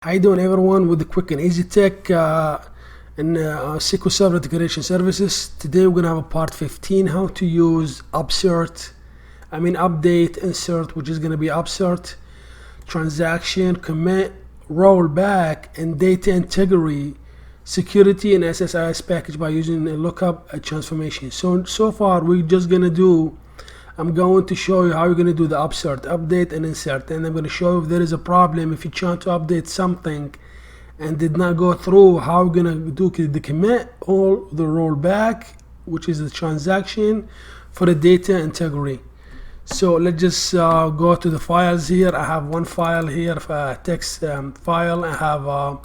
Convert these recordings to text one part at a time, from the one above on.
How you doing, everyone? With the quick and easy tech in SQL Server Integration Services. Today we're gonna have a part 15, how to use update, insert, which is gonna be upsert, transaction, commit, rollback, and data integrity, security, and SSIS package by using a lookup transformation. So far we're just gonna do. I'm going to show you how you're going to do the upsert, update and insert, and I'm going to show you if there is a problem if you try to update something and did not go through, how you're going to do the commit or the rollback, which is the transaction, for the data integrity. So let's just go to the files here. I have one file here, a text file. I have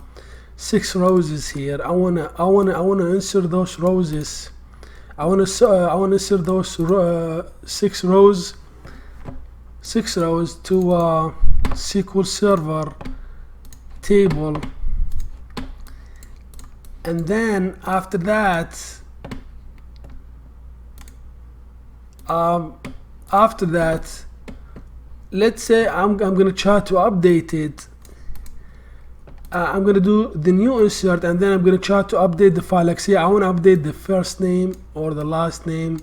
6 rows here. I wanna insert those rows. I want to insert those 6 rows to SQL Server table, and then after that, let's say I'm gonna try to update it. I'm gonna do the new insert, and then I'm gonna try to update the file. Like, say I want to update the first name or the last name,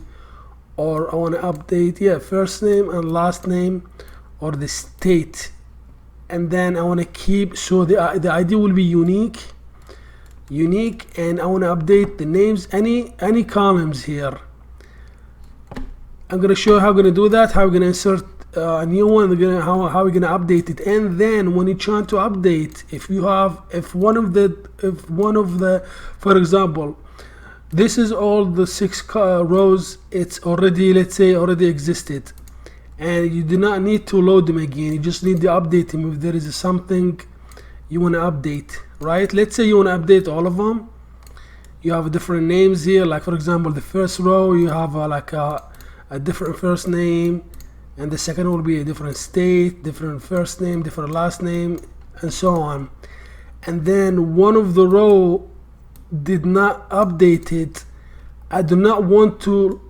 or I want to update first name and last name, or the state, and then I want to keep, so the ID will be unique, and I want to update the names, any columns here. I'm gonna show you how we're gonna do that, how we're gonna insert a new one, how we're gonna update it. And then when you're trying to update, if one of the for example, this is all the 6 rows, it's already, let's say, already existed, and you do not need to load them again, you just need to update them if there is something you want to update, right? Let's say you want to update all of them. You have different names here, like for example the first row you have a different first name, and the second will be a different state, different first name, different last name, and so on. And then one of the row did not update it. I do not want to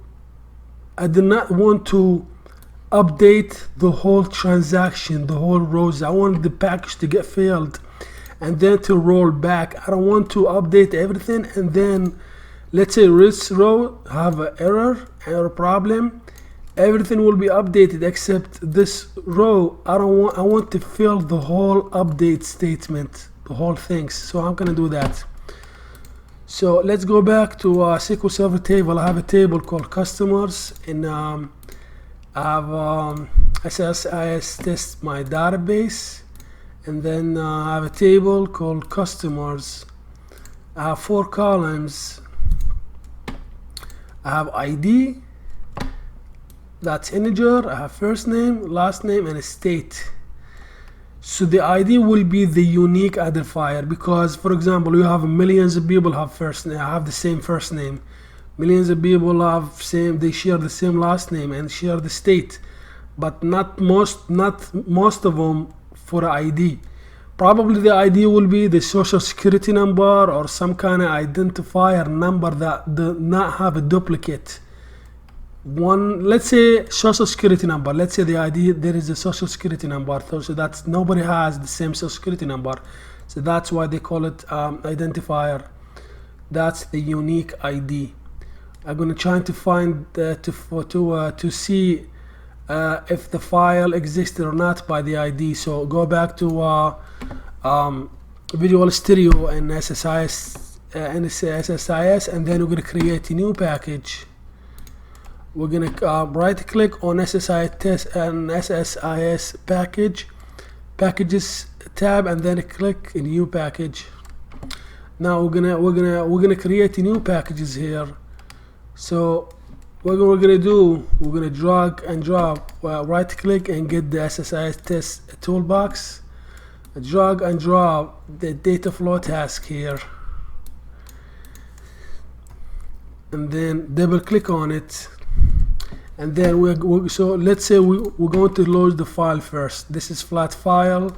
update the whole transaction, the whole rows. I want the package to get failed and then to roll back. I don't want to update everything, and then let's say this row have an error problem. Everything will be updated except this row. I want to fill the whole update statement, the whole things. So I'm gonna do that. So let's go back to SQL Server table. I have a table called customers, and I have SSIS test my database, and then I have a table called customers. I have 4 columns. I have ID, that's integer. I have first name, last name, and a state. So the ID will be the unique identifier, because for example you have millions of people have the same first name, millions of people they share the same last name and share the state, but not most of them for ID. Probably the ID will be the social security number or some kind of identifier number that do not have a duplicate. Let's say social security number. Let's say the ID, there is a social security number, so that's nobody has the same social security number, so that's why they call it identifier. That's the unique ID. I'm gonna try to find to see if the file existed or not by the ID. So go back to Visual Studio and SSIS, and then we're gonna create a new package. We're gonna right click on SSIS test and SSIS packages tab, and then click a new package. Now we're gonna create a new packages here. So what we're gonna do, we're gonna drag and drop, right click and get the SSIS test toolbox, drag and drop the data flow task here, and then double click on it. And then so let's say we're going to load the file first. This is flat file,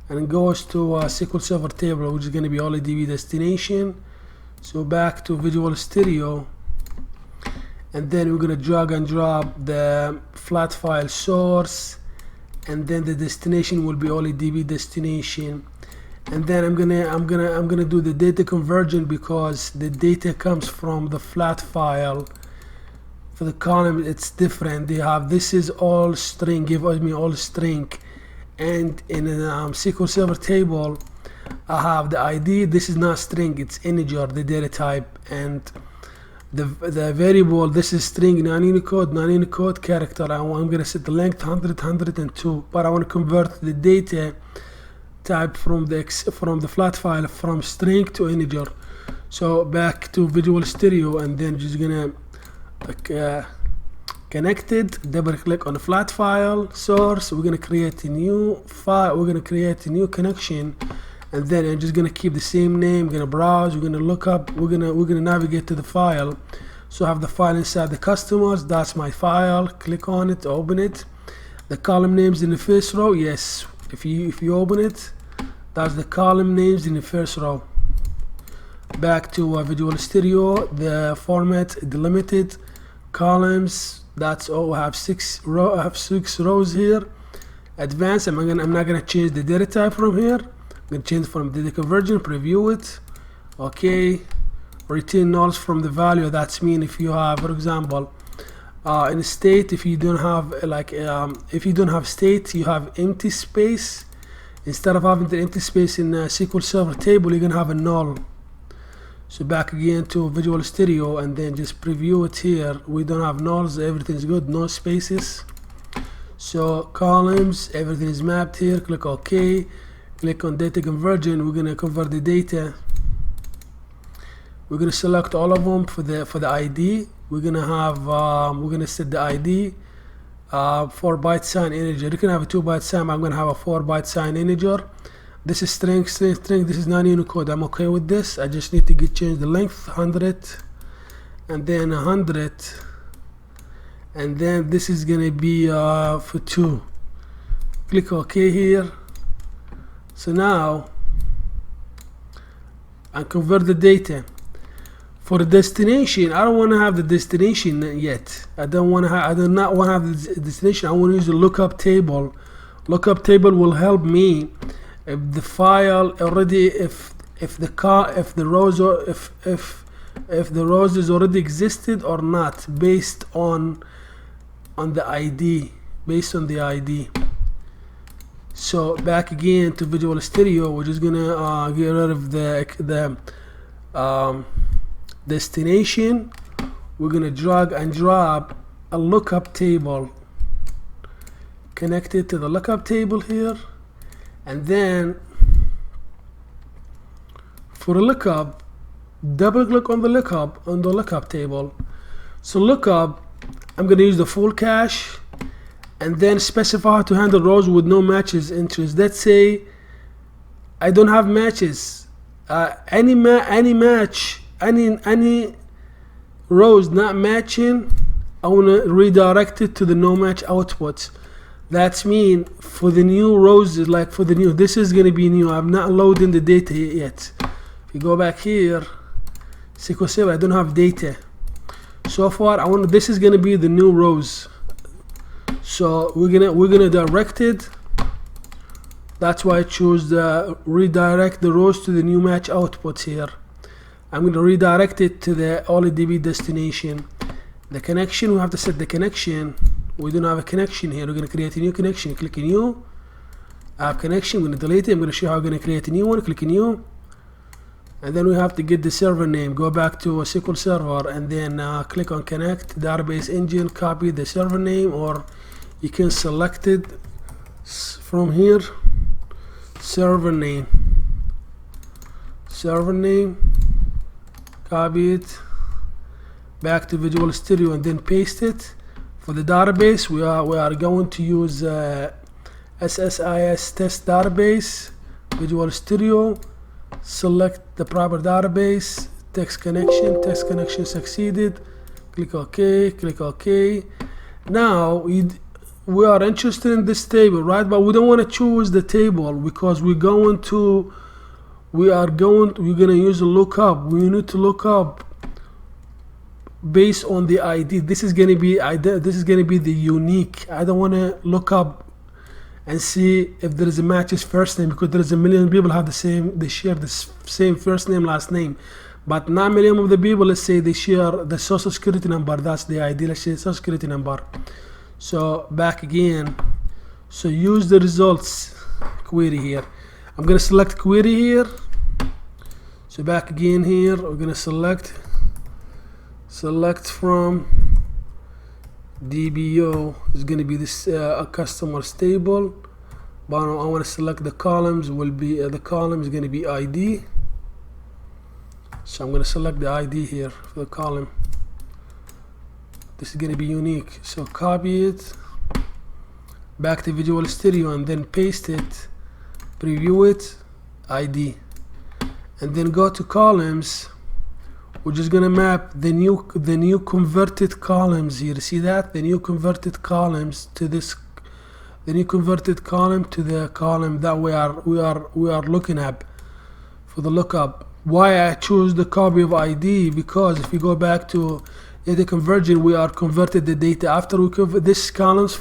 and it goes to SQL Server table, which is going to be Oledb destination. So back to Visual Studio, and then we're going to drag and drop the flat file source, and then the destination will be Oledb destination, and then I'm gonna do the data conversion because the data comes from the flat file. For the column it's different. They have, this is all string, give me all string, and in a SQL Server table I have the ID. This is not string, it's integer, the data type, and the variable, this is string, non-Unicode character. I'm gonna set the length 100, 102, but I want to convert the data type from the flat file from string to integer. So back to Visual Studio, and then just gonna connected, double click on the flat file source. We're gonna create a new file, we're gonna create a new connection, and then I'm just gonna keep the same name. We're gonna browse, we're gonna look up, we're gonna navigate to the file. So I have the file inside the customers. That's my file. Click on it, open it. The column names in the first row, yes, if you open it, that's the column names in the first row. Back to Visual Studio, the format delimited, columns, that's all. I have 6 rows here. Advanced, I'm not gonna change the data type from here. I'm gonna change from data conversion, preview it. Okay, retain nulls from the value. That's mean if you have, for example, in state, if you don't have if you don't have state, you have empty space. Instead of having the empty space in a SQL Server table, you're gonna have a null. So back again to Visual Studio, and then just preview it here. We don't have nulls, everything's good, no spaces. So columns, everything is mapped here. Click OK. Click on data conversion. We're gonna convert the data. We're gonna select all of them for the ID. We're gonna have we're gonna set the ID 4-byte sign integer. You can have a 2-byte sign. I'm gonna have a 4-byte sign integer. This is string. This is non-Unicode. I'm okay with this. I just need to change the length 100, and then 100, and then this is gonna be for 2. Click OK here. So now I convert the data. For the destination, I don't want to have the destination yet. I do not want to have the destination. I want to use the lookup table. Lookup table will help me if the file already, if the rows already existed or not, based on the ID, So back again to Visual Studio, we're just gonna get rid of the destination. We're gonna drag and drop a lookup table connected to the lookup table here, and then for the lookup, double click on the lookup table. So lookup, I'm gonna use the full cache, and then specify to handle rows with no matches entries. Let's say I don't have matches. Any rows not matching, I want to redirect it to the no match output. That's mean for the new rows, like for the new, this is going to be new. I'm not loading the data yet. If you go back here, SQL Server, I don't have data. So far, this is going to be the new rows. So we're gonna direct it. That's why I chose the redirect the rows to the new match outputs here. I'm going to redirect it to the Oledb destination. The connection, we have to set the connection. We don't have a connection here. We're going to create a new connection. Click new. I have connection. I'm going to delete it. I'm going to show you how we're going to create a new one. Click new. And then we have to get the server name. Go back to a SQL Server, and then click on connect database engine. Copy the server name, or you can select it from here. Server name. Copy it back to Visual Studio, and then paste it. For the database, we are going to use SSIS test database. Visual Studio, select the proper database. Text connection succeeded. Click OK. Now we are interested in this table, right? But we don't want to choose the table because we're gonna use a lookup. We need to look up based on the ID. This is gonna be the unique. I don't want to look up and see if there is a matches first name, because there is a million people have the same, they share the same first name, last name, but 9 million of the people, let's say they share the social security number. That's the ID. Let's say social security number. So back again. So use the results query here. I'm gonna select query here. So back again here, we're gonna select from DBO is gonna be this a customer's table, but I want to select the columns. Will be the column is gonna be ID. So I'm gonna select the ID here for the column. This is gonna be unique. So copy it back to Visual Studio and then paste it, preview it, ID, and then go to columns. We're just gonna map the new converted columns here. See that? The new converted columns to this, the new converted column to the column that we are looking at for the lookup. Why I choose the copy of ID? Because if you go back to data conversion, we are converted the data after we convert this columns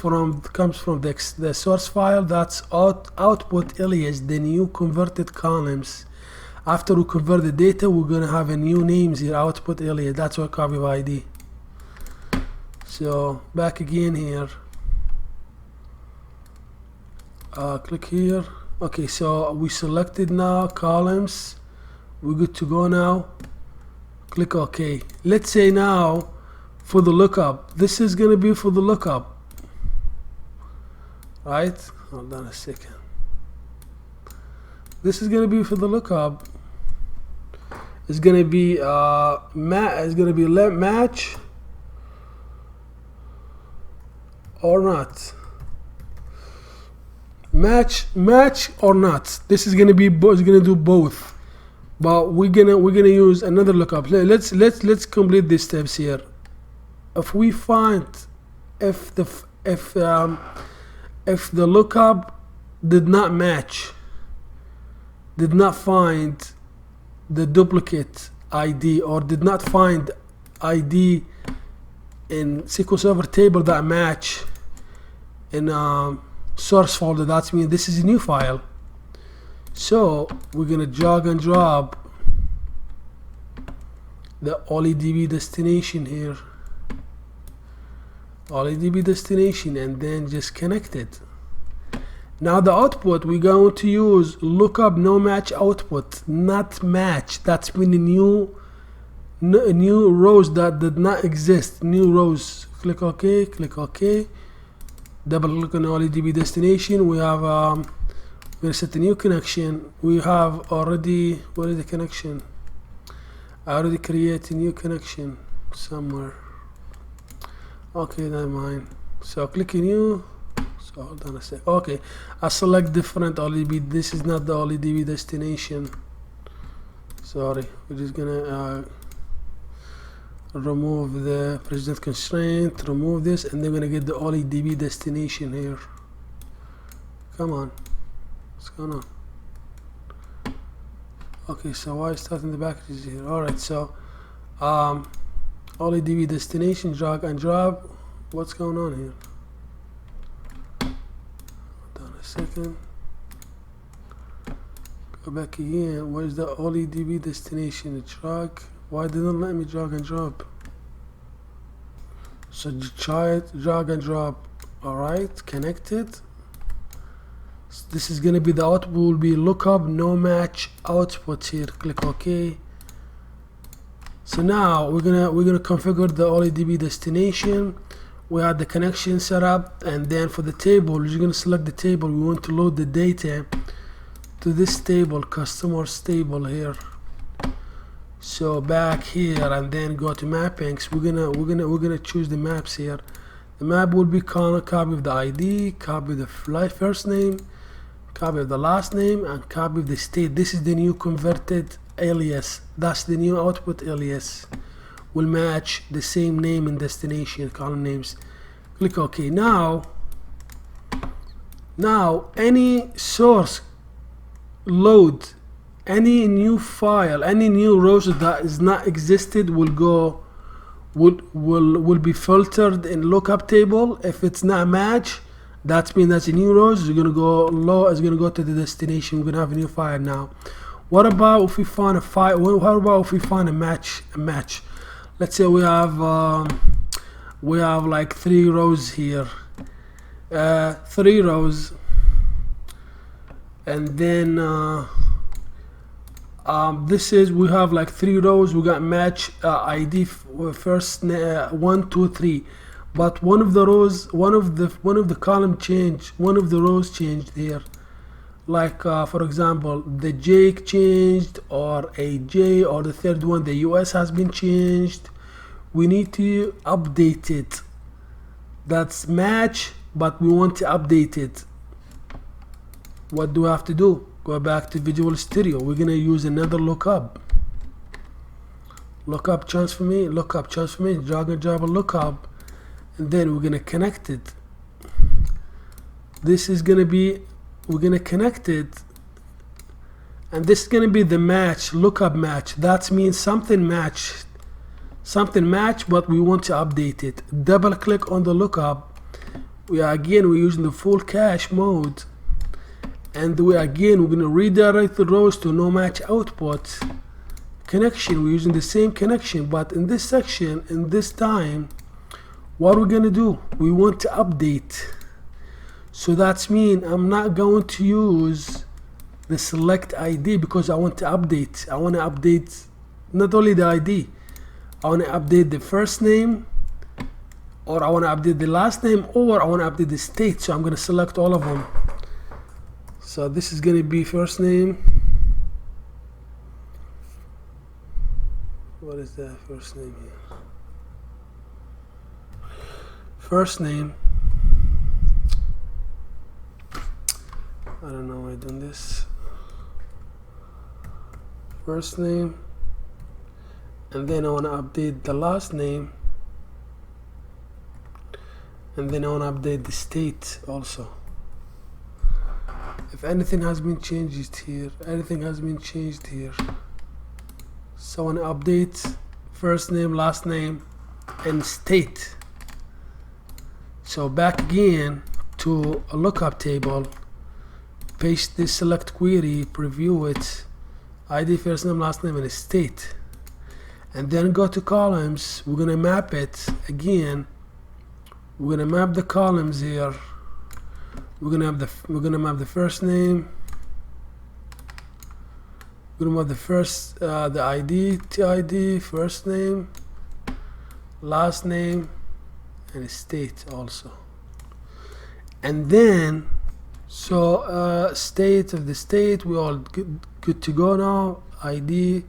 comes from the source file. That's output alias, the new converted columns. After we convert the data, we're gonna have a new names here, output alias. That's what copy of ID. So back again here. Click here. Okay, so we selected now columns. We're good to go now. Click OK. Let's say now for the lookup, this is gonna be for the lookup, right? Hold on a second. This is gonna be for the lookup. It's gonna be match or not. Match or not. This is gonna be it's gonna do both. But we're gonna use another lookup. Let's complete these steps here. If we find if the lookup did not match, did not find the duplicate ID, or did not find ID in SQL Server table that match in source folder, that means this is a new file. So we're gonna drag and drop the Oledb destination here, Oledb destination, and then just connect it. Now the output, we're going to use lookup no match output, not match. That's when the new rows that did not exist, new rows. Click OK, click OK. Double click on Oledb destination. We have we're gonna set a new connection. We have already, where is the connection? I already created a new connection somewhere. Okay, never mind. So click new. So hold on a sec. Okay, I select different Oledb. This is not the Oledb destination. Sorry, we're just gonna remove the president constraint, remove this, and then we're gonna get the Oledb destination here. Come on, what's going on? Okay, so why starting the packages here? Alright, so Oledb destination, drag and drop. What's going on here? Hold on a second. Go back again. Where's the Oledb destination? Drag. Why didn't let me drag and drop? So try it, drag and drop. Alright, connected. So this is gonna be the output, will be lookup no match output here. Click OK. So now we're gonna configure the Oledb destination. We have the connection set up, and then for the table, you're gonna select the table. We want to load the data to this table, customers table here. So back here, and then go to mappings. We're gonna choose the maps here. The map will be copy of the ID, copy of the first name, copy of the last name, and copy of the state. This is the new converted alias. That's the new output alias. Will match the same name in destination column names. Click OK. Now any source load, any new file, any new rows that is not existed will be filtered in lookup table. If it's not match, That means that's a new rows. It's gonna go low. It's gonna go to the destination. We're gonna have a new file now. What about if we find a file? How about if we find a match? Let's say we have like 3 rows here. 3 rows, and then this is, we have like 3 rows. We got match ID first 1 2 3, but one of the rows, one of the column changed, one of the rows changed here. Like for example, the J changed, or a J, or the third one, the US has been changed. We need to update it. That's match, but we want to update it. What do we have to do? Go back to Visual Studio. We're gonna use another lookup. Lookup transformation, drag and drop a lookup, and then we're gonna connect it. This is gonna be, we're gonna connect it, and this is gonna be the match, lookup match. That means something matched, but we want to update it. Double click on the lookup. We're using the full cache mode, and we're gonna redirect the rows to no match output connection. We're using the same connection, but in this section, in this time, what we're gonna do, we want to update. So that's mean I'm not going to use the select ID because I want to update. I want to update not only the ID, I want to update the first name, or I want to update the last name, or I want to update the state. So I'm going to select all of them. So this is going to be first name. What is that first name here? First name. I don't know why I'm doing this. First name. And then I want to update the last name. And then I want to update the state also. If anything has been changed here, anything has been changed here. So I want to update first name, last name, and state. So back again to a lookup table, paste this select query, preview it, ID, first name, last name, and a state. And then go to columns. We're gonna map it again. We're gonna map the columns here. We're gonna map the first name. We're gonna map the first the ID, TID, first name, last name, and a state also. And then state of the state, we all good to go now. ID,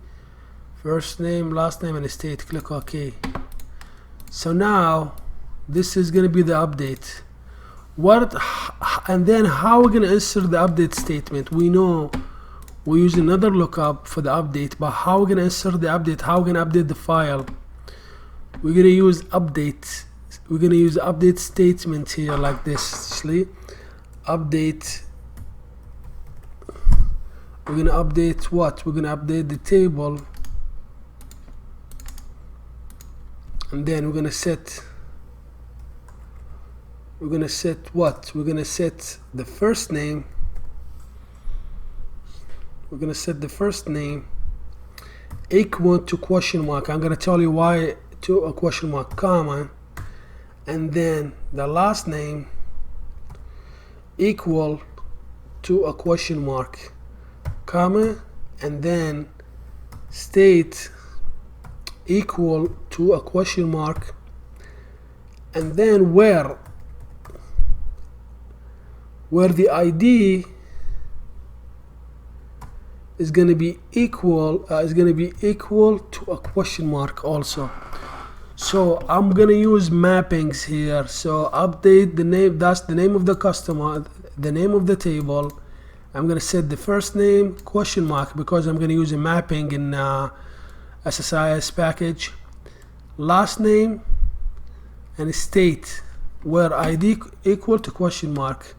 first name, last name, and a state. Click OK. So now this is going to be the update. And then how we're going to insert the update statement? We know we use another lookup for the update, but how we're going to insert the update? How we're going to update the file? We're going to use update. We're going to use update statement here like this. Actually, update. We're going to update what? We're going to update the table. And then we're gonna set what? We're gonna set the first name. We're gonna set the first name equal to question mark. I'm gonna tell you why to a question mark, comma, and then the last name equal to a question mark, comma, and then state equal to a question mark, and then where the ID is going to be equal to a question mark also. So I'm going to use mappings here. So update the name, that's the name of the customer, the name of the table. I'm going to set the first name question mark because I'm going to use a mapping in SSIS package, last name, and state where ID equal to question mark.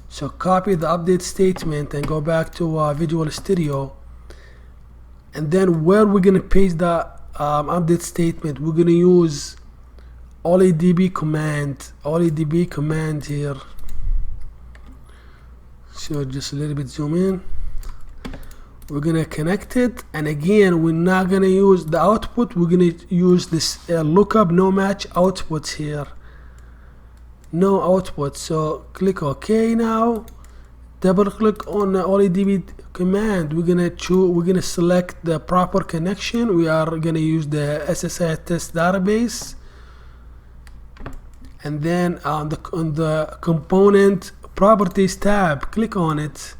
So copy the update statement and go back to Visual Studio, and then where we're gonna paste the update statement, we're gonna use Oledb command here. So just a little bit zoom in. We're gonna connect it, and again we're not gonna use the output, we're gonna use this lookup no match outputs here. No output. So click OK now. Double click on the Oledb command. We're gonna select the proper connection. We are gonna use the SSIS test database, and then on the component properties tab, click on it.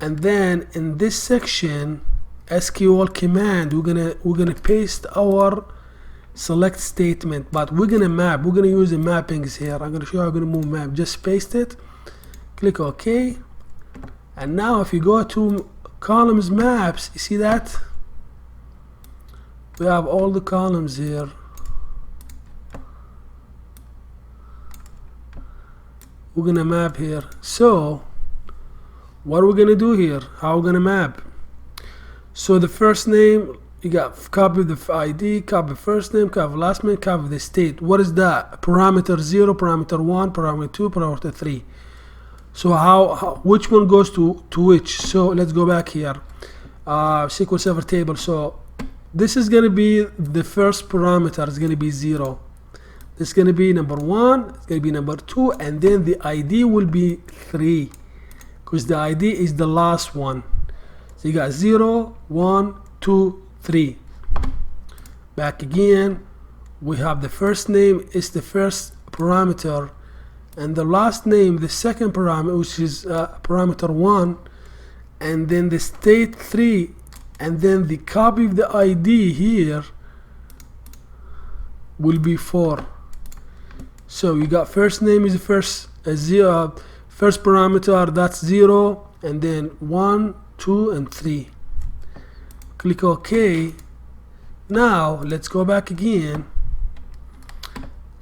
And then in this section, SQL command, we're gonna paste our select statement, but we're gonna use the mappings here. I'm gonna show you how I'm gonna move map. Just paste it, click OK, and now if you go to columns maps, you see that we have all the columns here. We're gonna map here. So what are we gonna do here? How are we gonna map? So the first name, you got copy the ID, copy first name, copy last name, copy the state. What is that? Parameter 0, parameter 1, parameter 2, parameter 3. So which one goes to which? So let's go back here. SQL Server table. So this is gonna be the first parameter. It's gonna be 0. This is gonna be number 1. It's gonna be number 2, and then the ID will be 3. Because the ID is the last one. So you got 0, 1, 2, 3. Back again, we have the first name is the first parameter, and the last name the second parameter, which is parameter 1, and then the state 3, and then the copy of the ID here will be 4. So you got first name is the first 0. First parameter, that's 0, and then 1, 2, and 3. Click OK. Now let's go back again.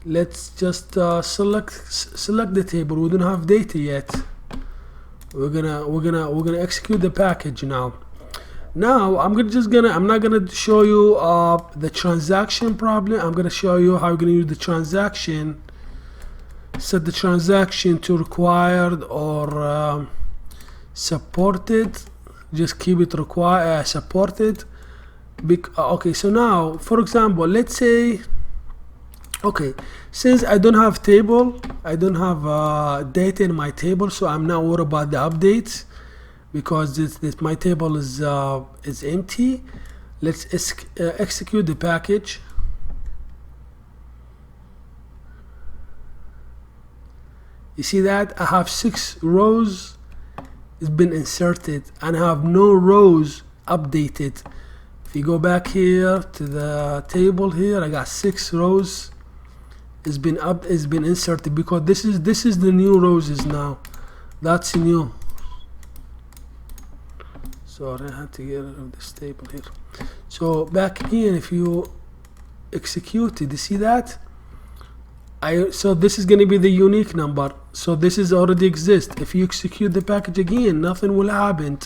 Let's just select the table. We don't have data yet. We're gonna execute the package now. Now I'm not gonna show you the transaction problem. I'm gonna show you how you're gonna use the transaction. Set the transaction to required or supported. Just keep it supported. Okay, so now for example, let's say, okay, since I don't have table, I don't have data in my table, so I'm not worried about the updates because my table is empty. Let's execute the package. You see that I have 6 rows it's been inserted and I have no rows updated. If you go back here to the table here, I got 6 rows. It's been inserted because this is the new rows now. That's new. Sorry, I had to get rid of this table here. So back here, if you execute it, you see that? So this is going to be the unique number. So this is already exists. If you execute the package again, nothing will happen.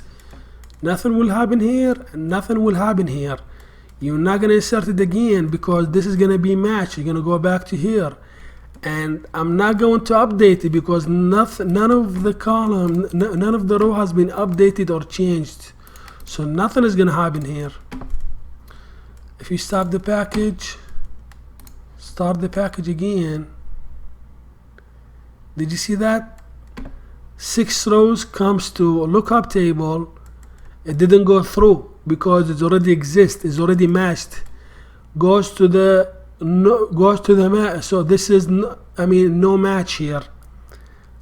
Nothing will happen here, and nothing will happen here. You're not going to insert it again because this is going to be matched. You're going to go back to here, and I'm not going to update it because none of the column, none of the row has been updated or changed. So nothing is going to happen here. If you stop the package, start the package again. Did you see that? 6 rows comes to a lookup table. It didn't go through because it already exists. It's already matched. Goes to the match. So this is no match here.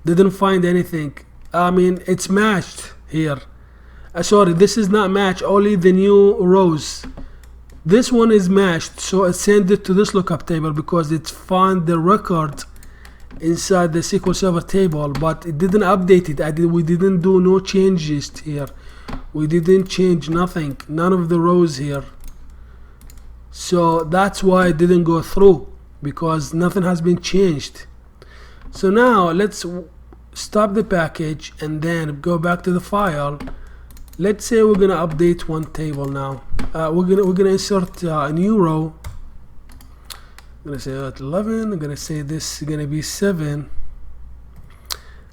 Didn't find anything. It's matched here. Sorry, this is not matched. Only the new rows. This one is matched, so it sent it to this lookup table because it found the record inside the SQL Server table, but it didn't update it. We didn't do no changes here. We didn't change nothing, none of the rows here. So that's why it didn't go through, because nothing has been changed. So now let's stop the package and then go back to the file. Let's say we're gonna update one table now. We're gonna insert a new row. I'm gonna say 11. I'm gonna say this is gonna be 7.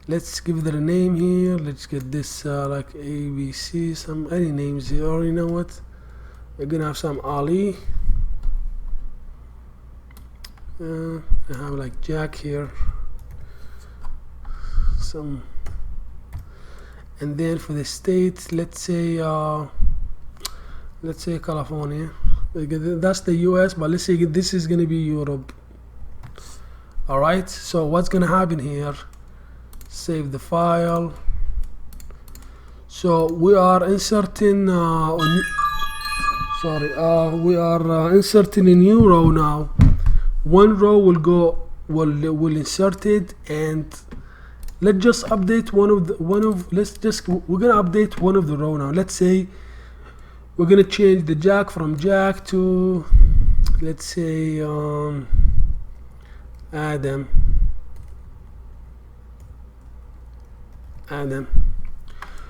let's give it a name here. Let's get this like ABC, some any names here, or you know what, we're gonna have some Ali. I have like Jack here, some, and then for the state, let's say California. That's the US, but let's say this is gonna be Europe. All right, so what's gonna happen here, save the file. So we are inserting we are inserting a new row now. One row will insert it, and let's just update we're gonna update one of the row now. Let's say we're gonna change the Jack from Jack to, let's say Adam.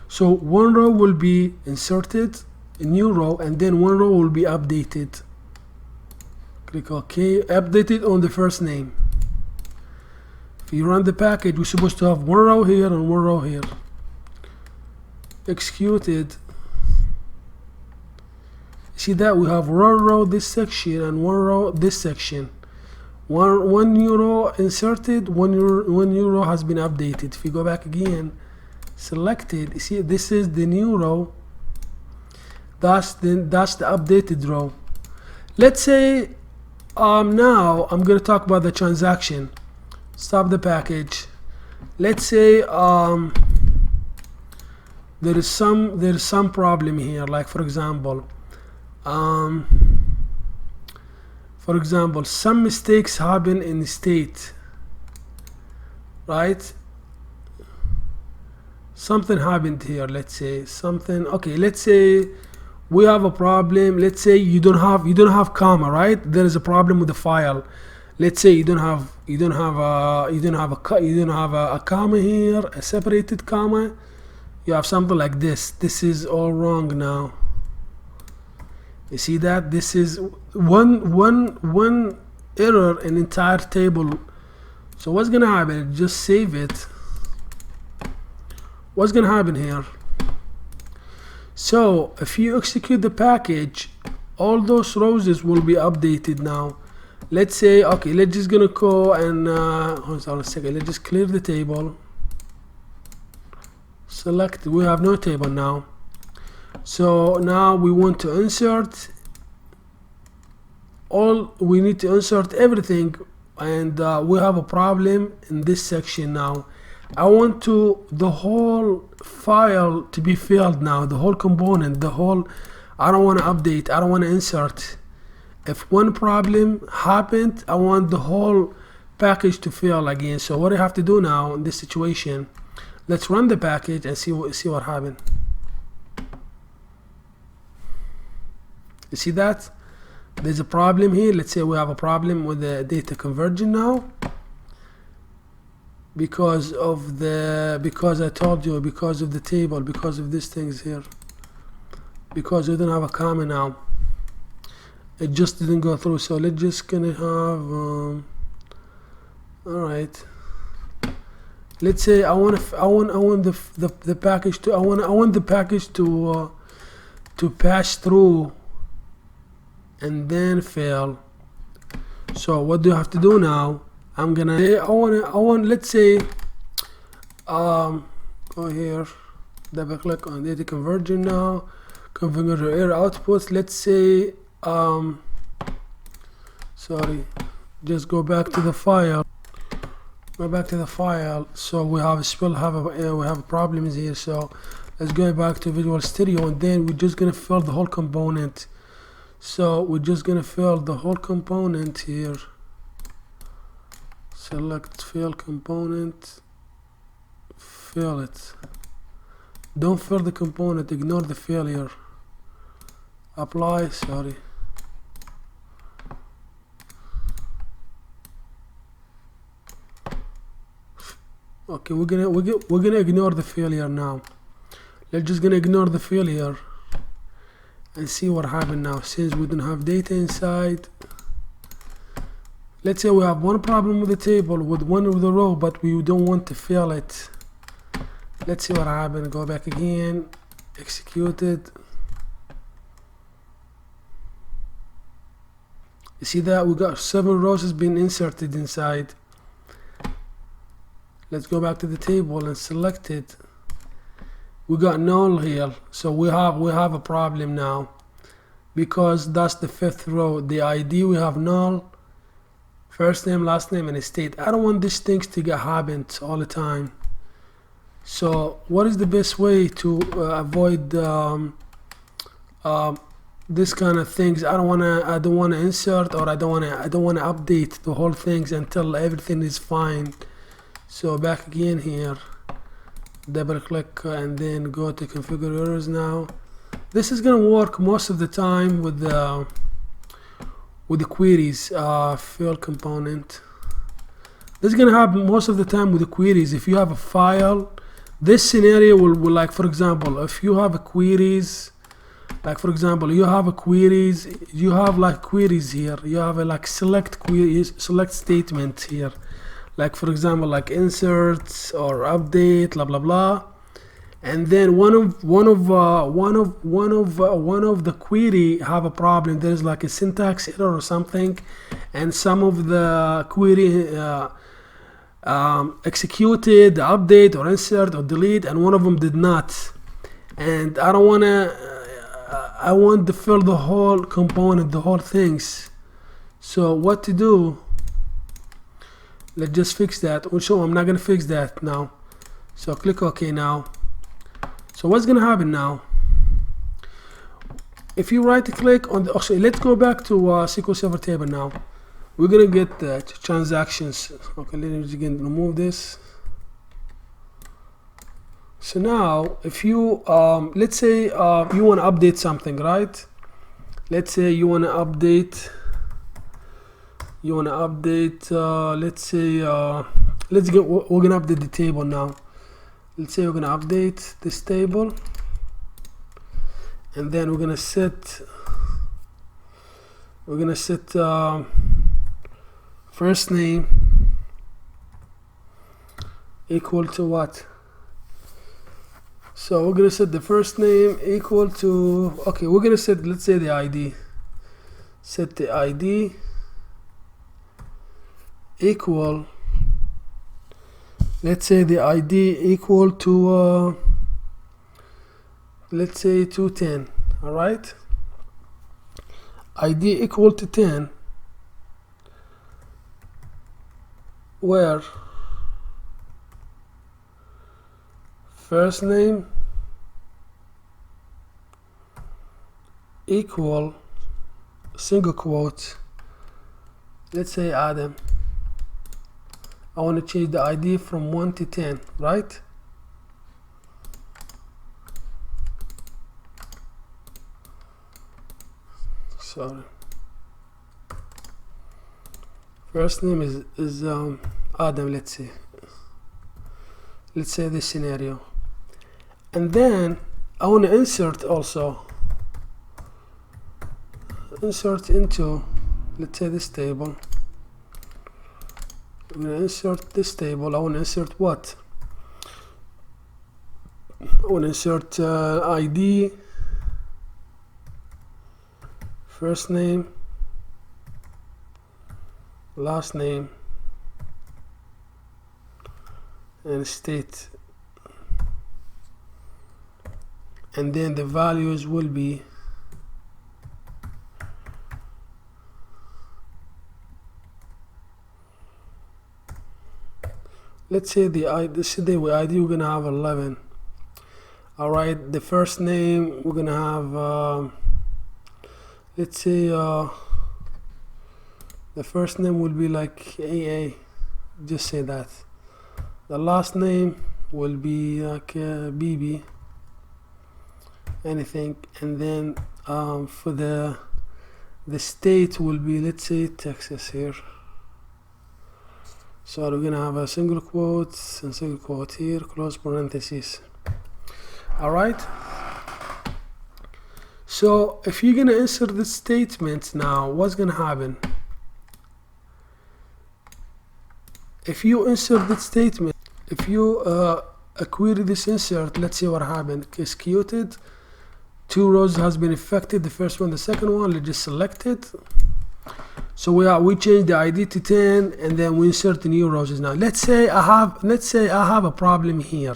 So one row will be inserted, a new row, and then one row will be updated. Click OK. Updated on the first name. If you run the package, we're supposed to have one row here and one row here. Executed. See that we have one row this section and one row this section. One new row inserted, one new row has been updated. If you go back again, selected, you see this is the new row. That's the updated row. Let's say now I'm going to talk about the transaction. Stop the package. Let's say there is some problem here, like for example some mistakes happen in the state, right? Something happened here. Let's say something. Okay, let's say we have a problem. Let's say you don't have comma, right? There is a problem with the file. Let's say you don't have a comma here, a separated comma. You have something like this. This is all wrong now. You see that this is one error in entire table. So what's gonna happen? Just save it. What's gonna happen here? So if you execute the package, all those rows will be updated now. Let's say, okay, let's just gonna go and hold on a second. Let's just clear the table. Select. We have no table now. So now we want to insert. We need to insert everything, and we have a problem in this section now. I want the whole file to be filled now, the whole component, I don't want to update, I don't want to insert. If one problem happened, I want the whole package to fill again. So what I have to do now in this situation, let's run the package and see what happened. You see that? There's a problem here. Let's say we have a problem with the data conversion now. Because I told you, because of the table, because of these things here. Because we don't have a comma now. It just didn't go through. So let's just gonna have alright. Let's say I want the package to I want the package to pass through and then fail. So what do I have to do now? I'm gonna let's say go here, double click on data conversion now, configure your error outputs. Let's say sorry, just go back to the file. So we have problems here. So let's go back to Visual Studio, and then we're just gonna fill the whole component. So we're just gonna fill the whole component here. Select fill component, fill it. Don't fill the component, ignore the failure. Apply, sorry. Okay, we're gonna ignore the failure now. Let's just gonna ignore the failure and see what happened now. Since we don't have data inside, let's say we have one problem with the table, with one of the row, but we don't want to fill it. Let's see what happened. Go back again, executed. You see that we got 7 rows has been inserted inside. Let's go back to the table and select it. We got null here, so we have a problem now, because that's the 5th row. The ID we have null, first name, last name, and state. I don't want these things to get happened all the time. So what is the best way to avoid this kind of things? I don't wanna insert, or I don't wanna update the whole things until everything is fine. So back again here, double click and then go to configure errors. Now this is gonna work most of the time with the queries. Field component, this is gonna happen most of the time with the queries. If you have a file, this scenario will like, for example, if you have a queries, like for example you have like queries here, you have a like select queries, select statement here, like for example like inserts or update, blah blah blah, and then one of the query have a problem. There's like a syntax error or something, and some of the query executed update or insert or delete, and one of them did not, and I don't wanna I want to fill the whole component, the whole things. So what to do? Let's just fix that. So I'm not gonna fix that now. So click OK now. So what's gonna happen now? If you right click on the, actually let's go back to SQL Server table now. We're gonna get the transactions. Okay, let me again remove this. So now if you let's say you want to update something, right? Let's say you want to update let's say we're gonna update the table now. Let's say we're gonna update this table, and then we're gonna set first name equal to what? So we're gonna set the first name equal to, okay, we're gonna set, let's say the ID. Set the ID equal, let's say the ID equal to let's say 210. all right, ID equal to 10, where first name equal single quote, let's say Adam. I want to change the ID from 1 to 10, right? Sorry. First name is Adam, let's say. Let's say this scenario. And then I want to insert also. Insert into, let's say this table. I'm going to insert this table. I want to insert what? I want to insert ID, first name, last name, and state. And then the values will be let's say the ID we're gonna have 11. All right, the first name we're gonna have let's say the first name will be like AA, just say that. The last name will be like BB, anything, and then for the state will be, let's say, Texas here. So we're gonna have a single quote and single quote here, close parentheses. All right. So if you're gonna insert the statements now, what's gonna happen? If you insert the statement, if you query this insert. Let's see what happened. Executed. 2 rows has been affected. The first one, the second one. Let's just select it. So we change the ID to 10, and then we insert the new rows now. Let's say I have a problem here.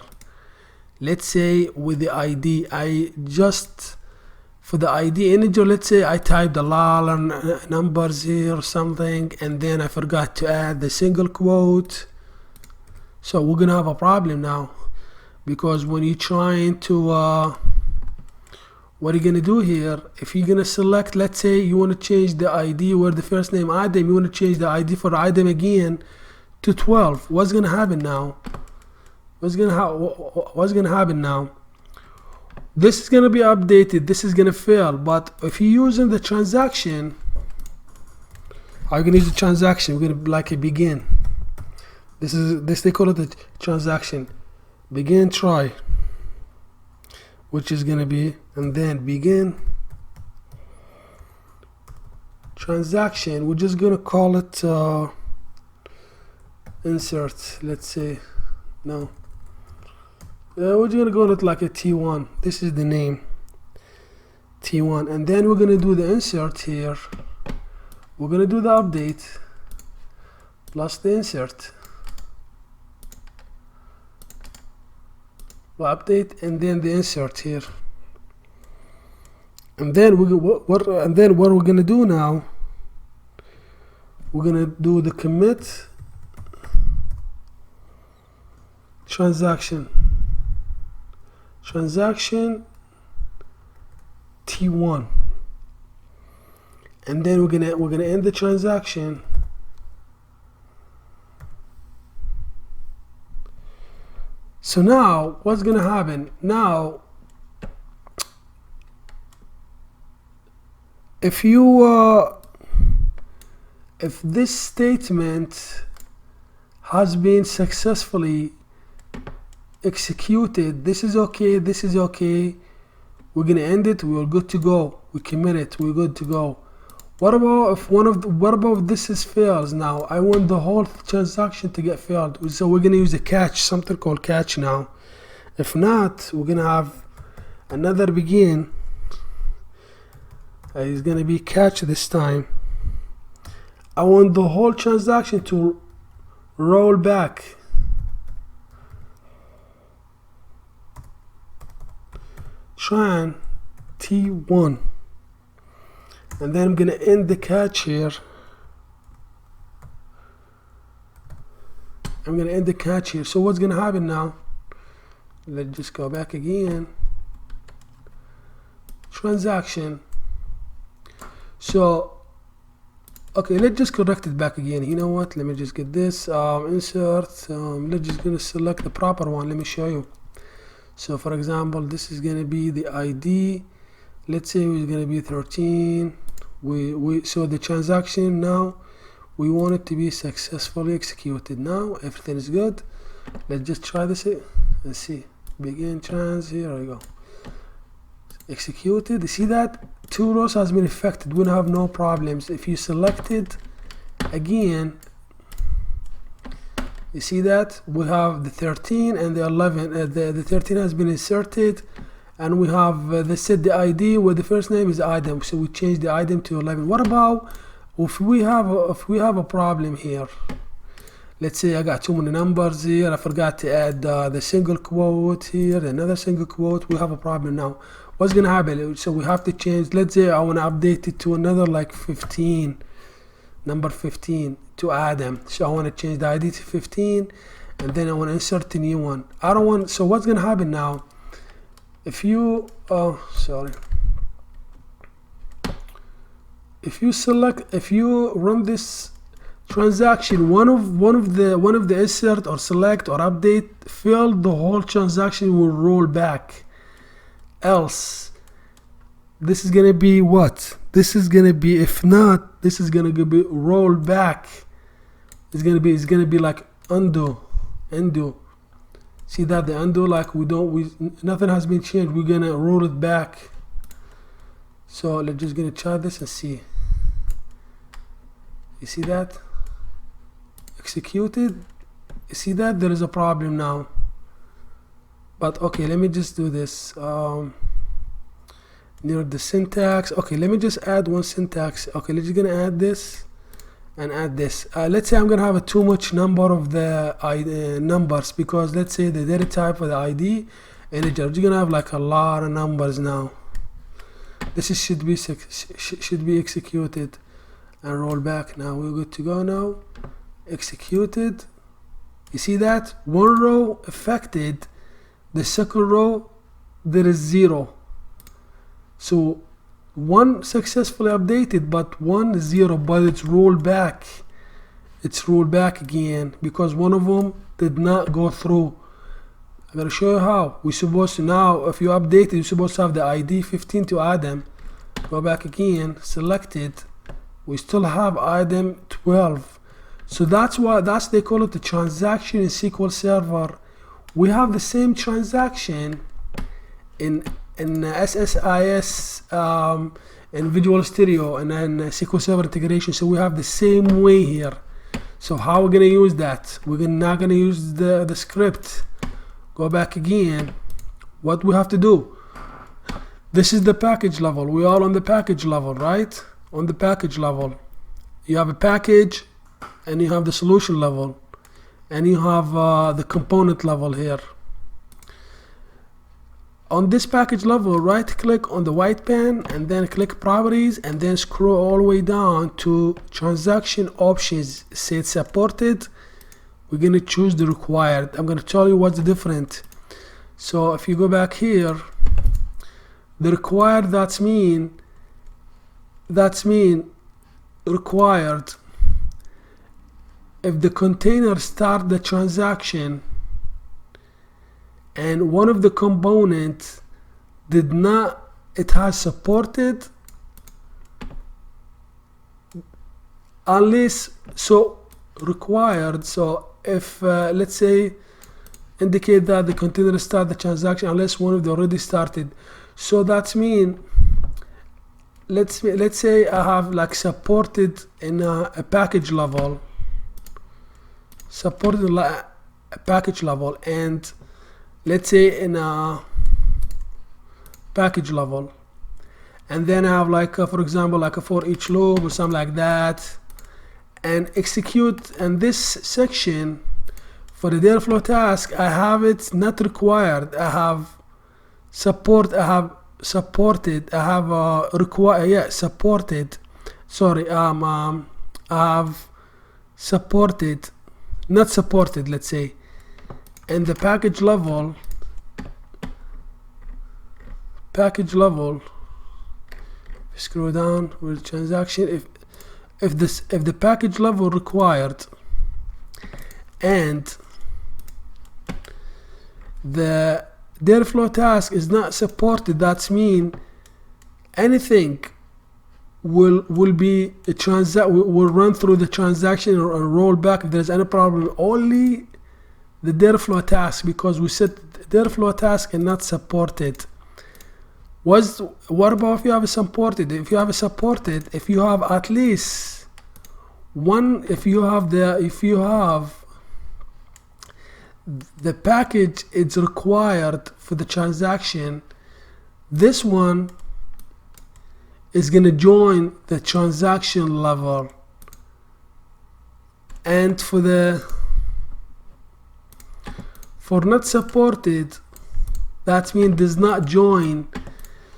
Let's say with the ID, for the ID integer, let's say I typed a lot of numbers here or something, and then I forgot to add the single quote. So we're gonna have a problem now, because when you're trying to what are you gonna do here? If you're gonna select, let's say you want to change the ID where the first name item, you want to change the ID for item again to 12. What's gonna happen now? What's gonna happen now? This is gonna be updated. This is gonna fail. But if you're using the transaction, how are you gonna use the transaction? We're gonna like a begin. This they call it the transaction. Begin try, which is gonna be, and then begin transaction. We're just gonna call it insert. Let's say no. We're gonna go with like a T1. This is the name, T1, and then we're gonna do the insert here. We're gonna do the update plus the insert. Update and then the insert here, and then what we're gonna do now, we're gonna do the commit transaction T1, and then we're gonna end the transaction. So now what's gonna happen now? If this statement has been successfully executed, this is okay, this is okay, we're gonna end it, we're good to go, we commit it, we're good to go. What about if this is fails now? I want the whole transaction to get failed. So we're gonna use a catch, something called catch now. If not, we're gonna have another begin. It's gonna be catch this time. I want the whole transaction to roll back. Tran T1. And then I'm gonna end the catch here. I'm gonna end the catch here. So what's gonna happen now? Let's just go back again. Transaction. So okay, let's just correct it back again. You know what? Let me just get this insert. Let's just gonna select the proper one. Let me show you. So for example, this is gonna be the ID. Let's say it's gonna be 13. So the transaction now, we want it to be successfully executed. Now everything is good. Let's just try this and see. Begin trans. Here we go. Executed. You see that 2 rows has been affected. We have no problems. If you select it again, you see that we have the 13 and the 11. The 13 has been inserted. And we have they set the ID where the first name is item, so we change the item to 11. What about if we have a problem here? Let's say I got too many numbers here. I forgot to add the single quote here, another single quote. We have a problem now. What's gonna happen? So we have to change. Let's say I want to update it to another like 15, number 15 to Adam. So I want to change the ID to 15, and then I want to insert a new one. I don't want. So what's gonna happen now? If you if you run this transaction, one of the insert or select or update failed, the whole transaction will roll back. Else this is gonna be what? This is gonna be, if not, this is gonna be rolled back. It's gonna be like undo. See that the undo, like nothing has been changed. We're gonna roll it back. So let's just gonna try this and see. You see that? Executed. You see that there is a problem now. But okay, let me just do this. Near the syntax. Okay, let me just add one syntax. Okay, let's just gonna add this and add this. Let's say I'm gonna have a too much number of the numbers, because let's say the data type for the ID integer. You're gonna have like a lot of numbers now. This is should be executed and roll back. Now we're good to go now. Executed. You see that one row affected, the second row there is 0. So one successfully updated, but one 0, but it's rolled back. It's rolled back again because one of them did not go through. I'm gonna show you how. We're supposed to now, if you update it, you're supposed to have the ID 15 to Adam. Go back again, select it. We still have Adam 12. So that's why they call it the transaction in SQL Server. We have the same transaction in SSIS, in Visual Studio, and then SQL Server integration. So we have the same way here. So how we're gonna use that? We're not gonna use the script. Go back again. What we have to do? This is the package level. We are on the package level, right? On the package level, you have a package, and you have the solution level, and you have the component level here. On this package level, right click on the white pen and then click properties and then scroll all the way down to transaction options. Say it's supported. We're gonna choose the required. I'm gonna tell you what's different. So if you go back here, the required, that's mean required if the container start the transaction and one of the components did not, it has supported, unless, so required, so if let's say indicate that the container start the transaction unless one of the already started. So that's mean, let's say I have like supported in a package level, supported a package level, and let's say in a package level, and then I have like for example like a for each loop or something like that, and execute. And this section for the data flow task, I have it not required, I have support, I have supported, I have required, supported, sorry, I have supported, not supported, let's say. And the package level, scroll down with transaction, if the package level required and the data flow task is not supported, that's mean anything will be a will run through the transaction or roll back if there's any problem. Only the data flow task, because we said data flow task and not supported. What about if you have a supported? If you have a supported, if you have at least one, if you have the package it's required for the transaction, this one is going to join the transaction level. And for not supported, that means does not join.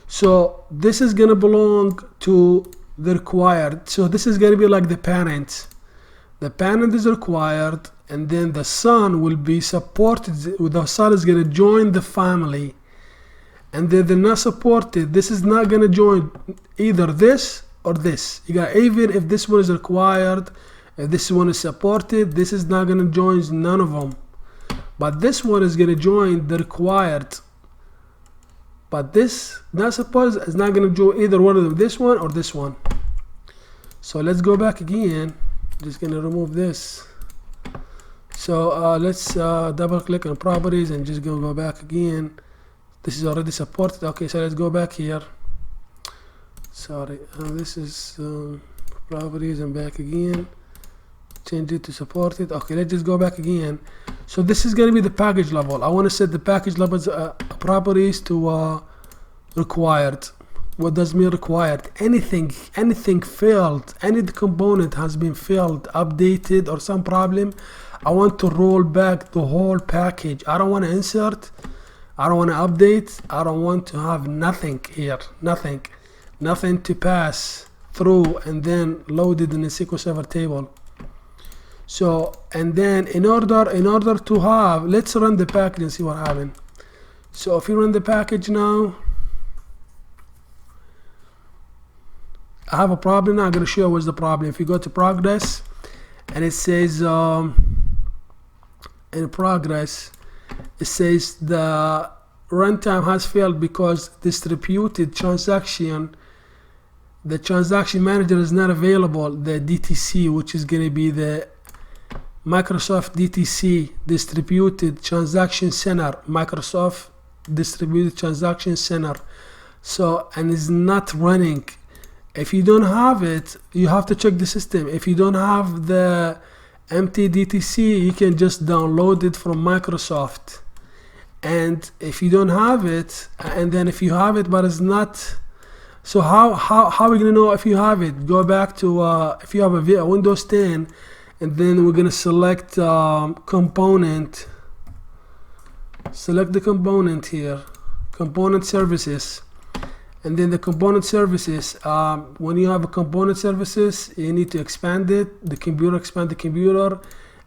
So this is going to belong to the required. So this is going to be like the parent. The parent is required, and then the son will be supported. The son is going to join the family, and then they're not supported. This is not going to join either this or this. You got, even if this one is required, if this one is supported, this is not going to join none of them. But this one is going to join the required. But this not supposed is not going to join either one of them, this one or this one. So let's go back again. Just going to remove this. So let's double click on properties and just go back again. This is already supported. Okay, so let's go back here. Sorry, this is properties and back again. change it to support it. Okay, let's just go back again. So this is going to be the package level. I want to set the package levels properties to required. What does mean required? Anything failed, any component has been failed, updated, or some problem, I want to roll back the whole package. I don't want to insert, I don't want to update, I don't want to have nothing here, nothing to pass through and then loaded in a SQL Server table. So, and then in order to have, let's run the package and see what happens. So if you run the package now, I have a problem now. I'm going to show you what's the problem. If you go to progress and it says in progress, it says the runtime has failed because distributed transaction, the transaction manager is not available, the DTC, which is going to be the Microsoft DTC, Distributed Transaction Center, Microsoft Distributed Transaction Center. So, and it's not running. If you don't have it, you have to check the system. If you don't have the empty DTC, you can just download it from Microsoft. And if you don't have it, and then if you have it but it's not, so how are we gonna know if you have it? Go back to if you have a Windows 10, and then we're gonna select component. Select the component here, component services. And then the component services, when you have a component services, you need to expand it, the computer, expand the computer,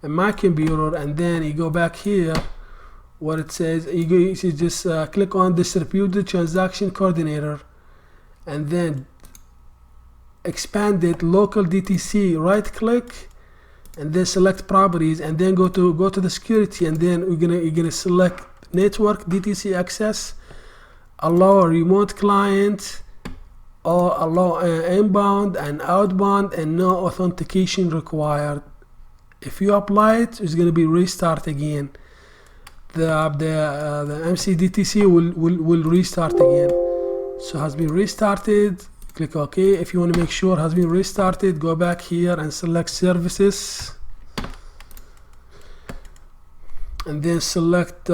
and my computer, and then you go back here, what it says, you just click on Distributed Transaction Coordinator, and then expand it, local DTC, right click, and then select properties, and then go to the security, and then you're gonna select network DTC access, allow remote client, or allow inbound and outbound, and no authentication required. If you apply it, it's going to be restart again. The MCDTC will restart again. So has been restarted. Click OK. If you want to make sure it has been restarted, go back here and select services, and then select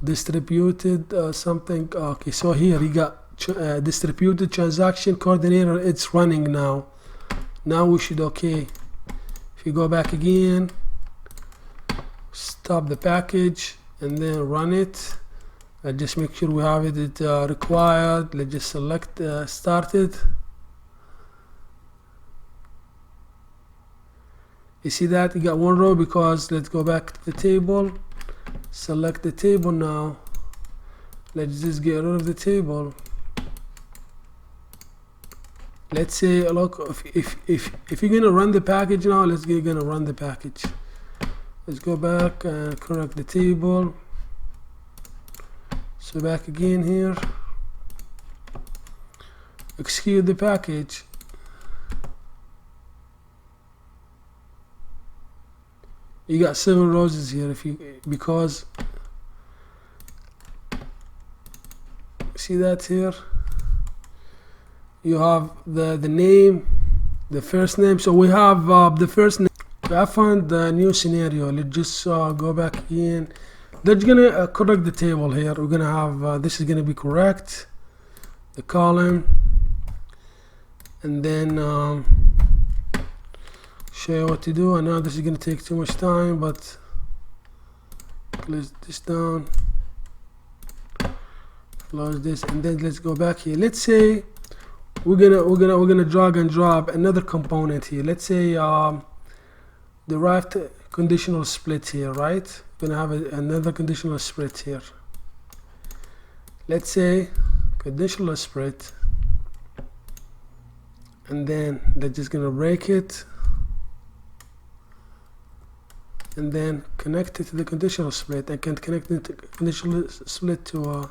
distributed something. Okay, so here you got distributed transaction coordinator. It's running now. Now we should okay. If you go back again, stop the package and then run it. Just make sure we have it required. Let's just select started. You see that you got one row because let's go back to the table. Select the table now. Let's just get rid of the table. Let's say, look, if you're gonna run the package now, you're gonna run the package. Let's go back and correct the table. So back again here. Execute the package. You got 7 rows here because see that here you have the name, the first name. So we have the first name. I found the new scenario. Let's just go back again. That's gonna correct the table here. We're gonna have this is gonna be correct, the column, and then show you what to do. I know this is going to take too much time, but close this down, close this, and then let's go back here. Let's say we're gonna drag and drop another component here. Let's say derived conditional split here, right? We're gonna have another conditional split here. Let's say conditional split, and then they're just gonna break it, and then connect it to the conditional split. I can connect it to conditional split to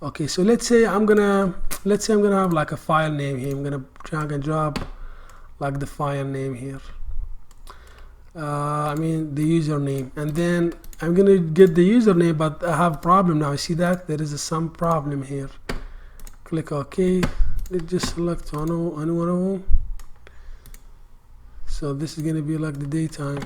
okay, so let's say I'm gonna have like a file name here. I'm gonna drag and drop like the file name here. I mean the username, and then I'm gonna get the username, but I have a problem now. You see that there is some problem here. Click OK. Let's just select any one of them. So this is going to be like the daytime.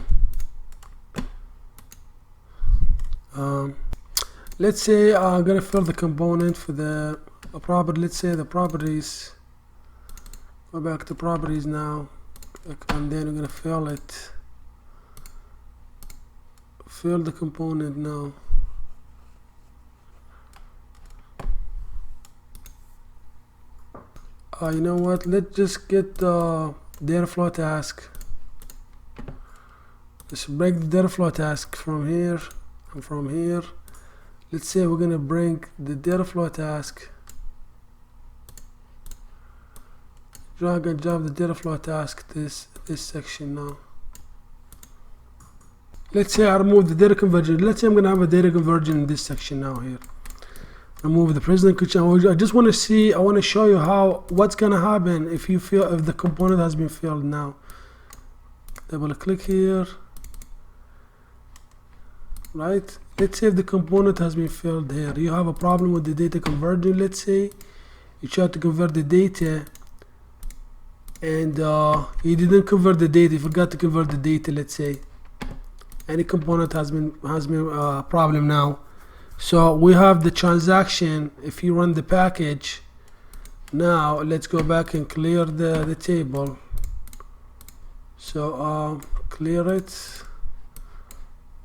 Let's say I'm going to fill the component for the property. Let's say the properties. Go back to properties now, and then we're going to fill it. Fill the component now. You know what? Let's just get the data flow task. Let's break the data flow task from here and from here. Let's say we're gonna bring the data flow task. Drag and drop the data flow task this section now. Let's say I remove the data conversion. Let's say I'm gonna have a data conversion in this section now here. Remove the president condition. I just want to see. I want to show you what's gonna happen if the component has been filled now. Double click here. Right. Let's say if the component has been filled here. You have a problem with the data conversion. Let's say you try to convert the data, and you didn't convert the data. You forgot to convert the data. Let's say any component has been a problem now. So we have the transaction. If you run the package now, let's go back and clear the table. So clear it.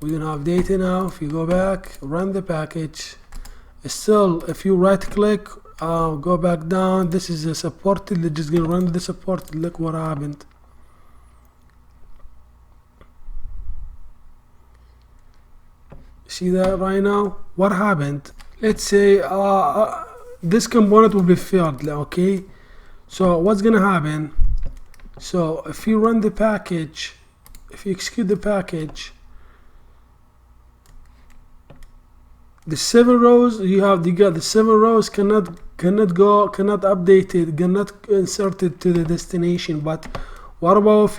We don't have data now. If you go back, run the package, still if you right click, go back down, this is a supported. Let's just gonna run the supported. Look what happened. See that right now? What happened? Let's say this component will be filled. Okay, so what's gonna happen? So if you run the package, if you execute the package, the 7 rows you got the 7 rows cannot update it, cannot insert it to the destination. But what about if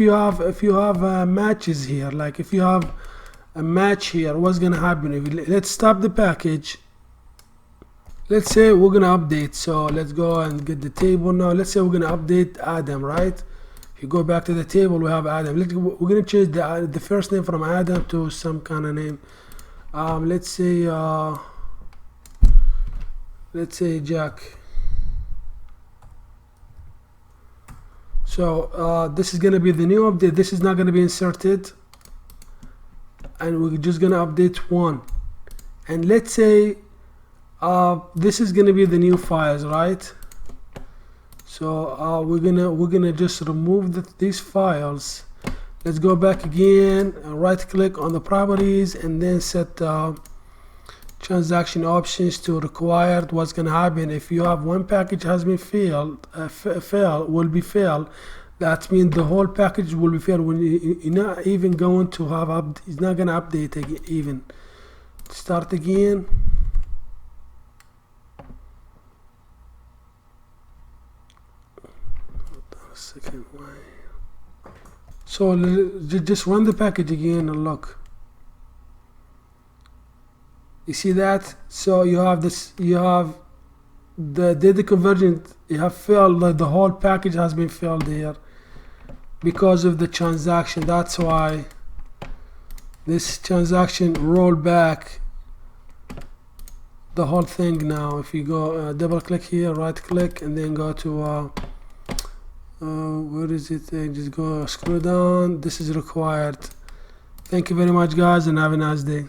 you have matches here? Like if you have a match here, what's gonna happen? Let's stop the package. Let's say we're gonna update. So let's go and get the table now. Let's say we're gonna update Adam, right? If you go back to the table, we have Adam. We're gonna change the first name from Adam to some kind of name. Let's say Jack. So this is gonna be the new update. This is not gonna be inserted, and we're just gonna update 1. And let's say this is gonna be the new files, right? So we're gonna just remove these files. Let's go back again, right click on the properties, and then set transaction options to required. What's gonna happen if you have one package has been failed, will be failed? That means the whole package will be failed. When you're not even going to have it's not gonna update even. Start again. Second way. So just run the package again and look. You see that? So you have this. You have the data conversion. You have failed. Like the whole package has been failed here because of the transaction. That's why this transaction roll back the whole thing now. If you go double click here, right click, and then go to where is it? Just go scroll down. This is required. Thank you very much, guys, and have a nice day.